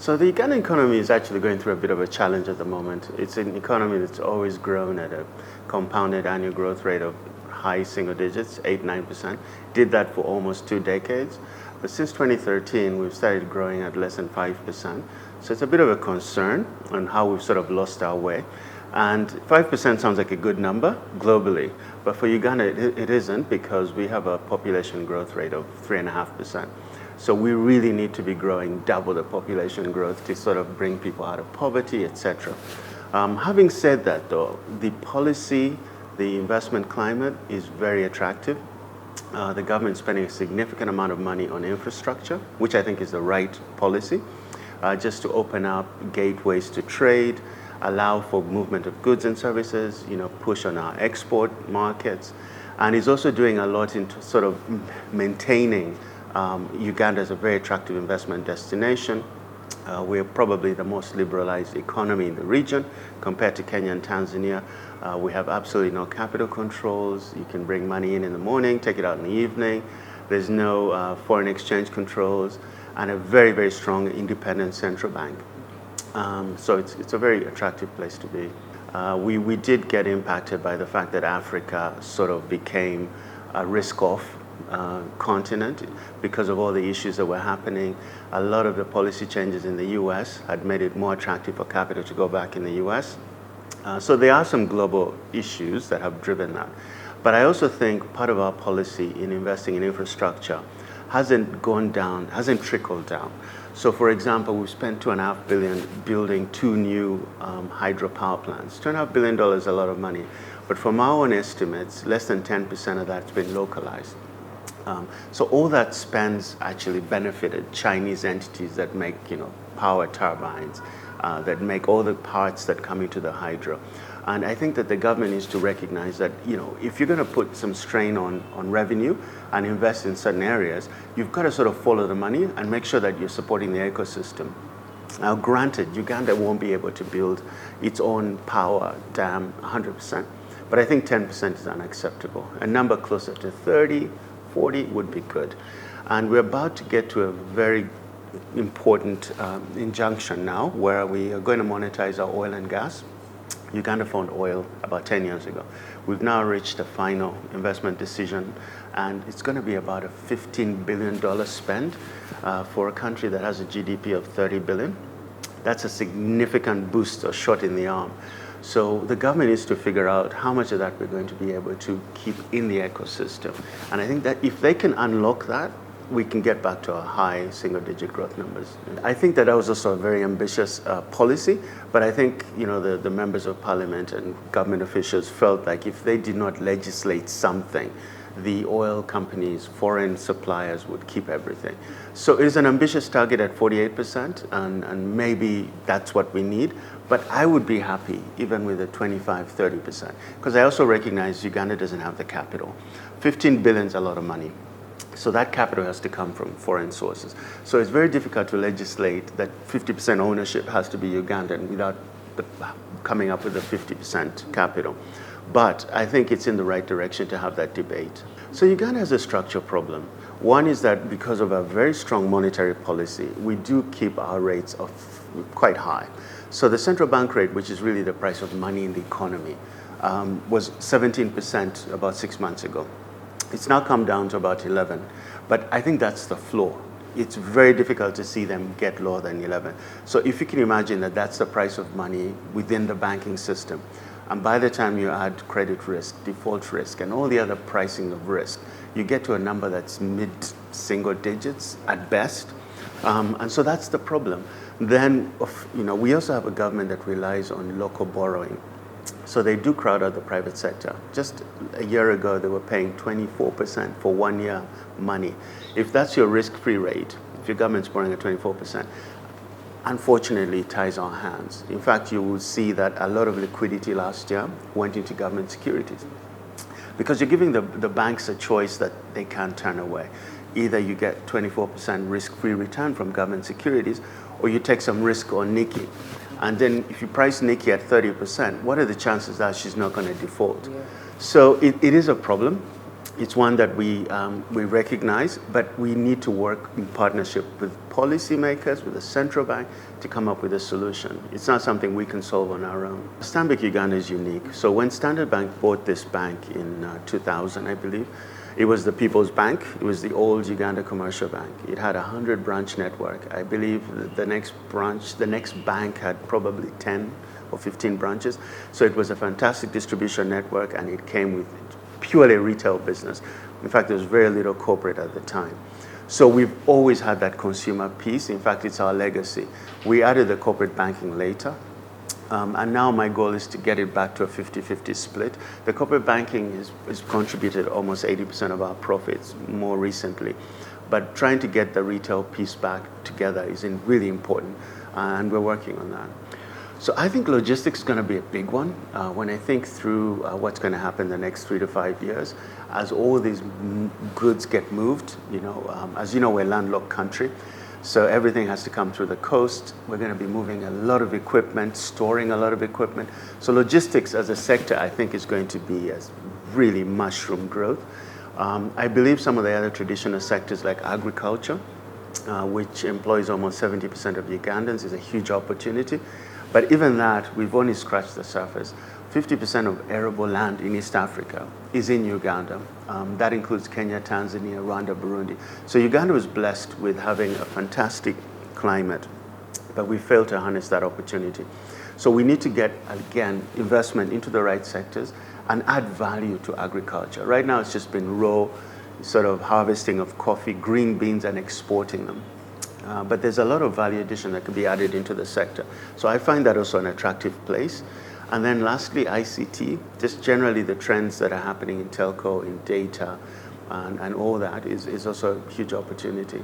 So the Ugandan economy is actually going through a bit of a challenge at the moment. It's an economy that's always grown at a compounded annual growth rate of high single digits, 8-9%. Did that for almost 2 decades. But since 2013, we've started growing at less than 5%. So it's a bit of a concern on how we've sort of lost our way. And 5% sounds like a good number globally, but for Uganda it isn't, because we have a population growth rate of 3.5%. So we really need to be growing double the population growth to sort of bring people out of poverty, etc. Having said that though, the policy, the investment climate is very attractive. The government is spending a significant amount of money on infrastructure, which I think is the right policy, just to open up gateways to trade, allow for movement of goods and services, push on our export markets. And is also doing a lot into sort of maintaining Uganda as a very attractive investment destination. We're probably the most liberalized economy in the region compared to Kenya and Tanzania. We have absolutely no capital controls. You can bring money in the morning, take it out in the evening. There's no foreign exchange controls, and a very, very strong independent central bank. So it's a very attractive place to be. We did get impacted by the fact that Africa sort of became a risk-off continent because of all the issues that were happening. A lot of the policy changes in the US had made it more attractive for capital to go back in the US. So there are some global issues that have driven that. But I also think part of our policy in investing in infrastructure hasn't gone down, hasn't trickled down. So for example, we've spent $2.5 billion building 2 new hydropower plants. $2.5 billion is a lot of money. But from our own estimates, less than 10% of that's been localized. So all that spends actually benefited Chinese entities that make, power turbines, that make all the parts that come into the hydro. And I think that the government needs to recognize that, if you're going to put some strain on revenue and invest in certain areas, you've got to sort of follow the money and make sure that you're supporting the ecosystem. Now, granted, Uganda won't be able to build its own power dam 100%, but I think 10% is unacceptable. A number closer to 30, 40 would be good. And we're about to get to a very important injunction now where we are going to monetize our oil and gas. Uganda found oil about 10 years ago. We've now reached a final investment decision, and it's going to be about a $15 billion spend for a country that has a GDP of 30 billion. That's a significant boost or shot in the arm. So the government needs to figure out how much of that we're going to be able to keep in the ecosystem. And I think that if they can unlock that, we can get back to our high single-digit growth numbers. I think that was also a very ambitious policy, but I think the members of parliament and government officials felt like if they did not legislate something, the oil companies, foreign suppliers would keep everything. So it is an ambitious target at 48%, and maybe that's what we need. But I would be happy even with a 25-30%, because I also recognize Uganda doesn't have the capital. 15 billion is a lot of money. So that capital has to come from foreign sources. So it's very difficult to legislate that 50% ownership has to be Ugandan without coming up with a 50% capital. But I think it's in the right direction to have that debate. So Uganda has a structural problem. One is that because of a very strong monetary policy, we do keep our rates quite high. So the central bank rate, which is really the price of money in the economy, was 17% about 6 months ago. It's now come down to about 11, but I think that's the floor. It's very difficult to see them get lower than 11. So if you can imagine that that's the price of money within the banking system, and by the time you add credit risk, default risk, and all the other pricing of risk, you get to a number that's mid-single digits at best. And so that's the problem. Then, we also have a government that relies on local borrowing. So they do crowd out the private sector. Just a year ago, they were paying 24% for 1 year money. If that's your risk-free rate, if your government's borrowing at 24%, unfortunately, it ties our hands. In fact, you will see that a lot of liquidity last year went into government securities, because you're giving the banks a choice that they can't turn away. Either you get 24% risk-free return from government securities, or you take some risk on Nikki. And then if you price Nikki at 30%, what are the chances that she's not going to default? Yeah. So it is a problem. It's one that we recognize, but we need to work in partnership with policymakers, with the central bank, to come up with a solution. It's not something we can solve on our own. Stanbic Uganda is unique. So when Standard Bank bought this bank in 2000, I believe, it was the People's Bank. It was the old Uganda Commercial Bank. It had a 100-branch network. I believe the next bank had probably 10 or 15 branches. So it was a fantastic distribution network, and it came with purely retail business. In fact, there was very little corporate at the time. So we've always had that consumer piece. In fact, it's our legacy. We added the corporate banking later. And now my goal is to get it back to a 50-50 split. The corporate banking has contributed almost 80% of our profits more recently. But trying to get the retail piece back together is really important. And we're working on that. So I think logistics is going to be a big one. When I think through what's going to happen in the next 3 to 5 years, as all these goods get moved, as you know, we're a landlocked country, so everything has to come through the coast. We're going to be moving a lot of equipment, storing a lot of equipment. So logistics as a sector, I think, is going to be a really mushroom growth. I believe some of the other traditional sectors like agriculture, which employs almost 70% of Ugandans, is a huge opportunity. But even that, we've only scratched the surface. 50% of arable land in East Africa is in Uganda. That includes Kenya, Tanzania, Rwanda, Burundi. So Uganda was blessed with having a fantastic climate, but we failed to harness that opportunity. So we need to get, again, investment into the right sectors and add value to agriculture. Right now, it's just been raw sort of harvesting of coffee, green beans, and exporting them. But there's a lot of value addition that can be added into the sector. So I find that also an attractive place. And then lastly, ICT, just generally the trends that are happening in telco, in data, and all that is also a huge opportunity.